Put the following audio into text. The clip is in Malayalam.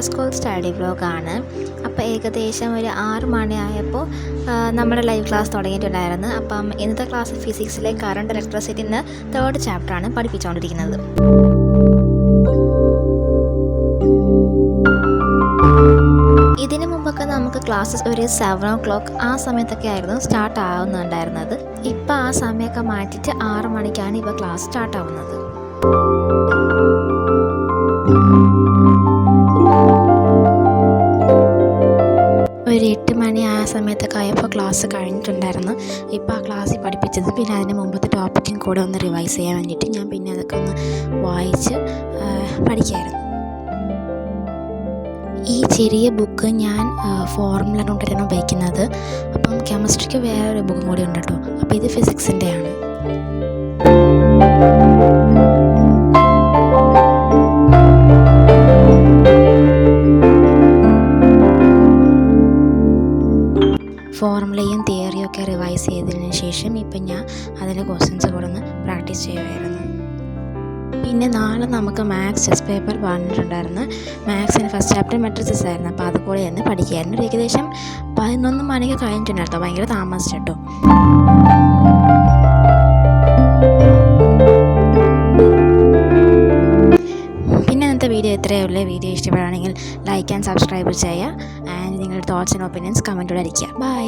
School study വ്ലോഗാണ്. അപ്പോൾ ഏകദേശം ഒരു 6 മണിയായപ്പോൾ നമ്മുടെ ലൈവ് ക്ലാസ് തുടങ്ങിയിട്ടുണ്ടായിരുന്നു. അപ്പം ഇന്നത്തെ ക്ലാസ് ഫിസിക്സിലെ കറണ്ട് ഇലക്ട്രിസിറ്റി എന്ന 3rd ചാപ്റ്ററാണ് പഠിപ്പിച്ചുകൊണ്ടിരിക്കുന്നത്. ഇതിനു മുമ്പൊക്കെ നമുക്ക് ക്ലാസ്സസ് ഒരു 7 o'clock ആ സമയത്തൊക്കെ ആയിരുന്നു സ്റ്റാർട്ട് ആവുന്നുണ്ടായിരുന്നത്. ഇപ്പം ആ സമയമൊക്കെ മാറ്റിയിട്ട് 6 മണിക്കാണ് ഇപ്പോൾ ക്ലാസ് സ്റ്റാർട്ട് ആവുന്നത്. ഒരു 8 മണി ആ സമയത്തൊക്കെ ആയപ്പോൾ ക്ലാസ് കഴിഞ്ഞിട്ടുണ്ടായിരുന്നു. ഇപ്പോൾ ആ ക്ലാസ്സിൽ പഠിപ്പിച്ചത് പിന്നെ അതിന് മുമ്പത്തെ ടോപ്പിക്കും കൂടെ ഒന്ന് റിവൈസ് ചെയ്യാൻ വേണ്ടിയിട്ട് ഞാൻ പിന്നെ അതൊക്കെ ഒന്ന് വായിച്ച് പഠിക്കായിരുന്നു. ഈ ചെറിയ ബുക്ക് ഞാൻ ഫോർമുല നോട്ടിലാണ് ഉപയോഗിക്കുന്നത്. അപ്പം കെമിസ്ട്രിക്ക് വേറൊരു ബുക്കും കൂടി ഉണ്ട് കേട്ടോ. അപ്പോൾ ഇത് ഫിസിക്സിൻ്റെയാണ്. ഫോർമുലയും തിയറിയും ഒക്കെ റിവൈസ് ചെയ്തതിന് ശേഷം ഇപ്പം ഞാൻ അതിൻ്റെ ക്വസ്റ്റ്യൻസ് കൂടെ ഒന്ന് പ്രാക്ടീസ് ചെയ്യുമായിരുന്നു. പിന്നെ നാളെ നമുക്ക് മാത്സ് ടെസ്റ്റ് പേപ്പർ പറഞ്ഞിട്ടുണ്ടായിരുന്നു. മാത്സിന് ഫസ്റ്റ് ചാപ്റ്റർ മെട്രിക്സസ് ആയിരുന്നു. അപ്പോൾ അതുകൂടെ ഒന്ന് പഠിക്കുകയായിരുന്നു. ഒരു ഏകദേശം 11 മണിക്ക് കഴിഞ്ഞിട്ടുണ്ടായിരുന്നു. ഭയങ്കര താമസിച്ചിട്ടോ. പിന്നെ ഇന്നത്തെ വീഡിയോ ഇത്രയേ ഉള്ളൂ. വീഡിയോ ഇഷ്ടപ്പെടുകയാണെങ്കിൽ ലൈക്ക് ആൻഡ് സബ്സ്ക്രൈബ് ചെയ്യുക. ആൻഡ് നിങ്ങളുടെ തോട്ട്സ് ആൻഡ് ഒപ്പീനിയൻസ് കമൻറ്റിലൂടെ അറിയിക്കുക. ബൈ.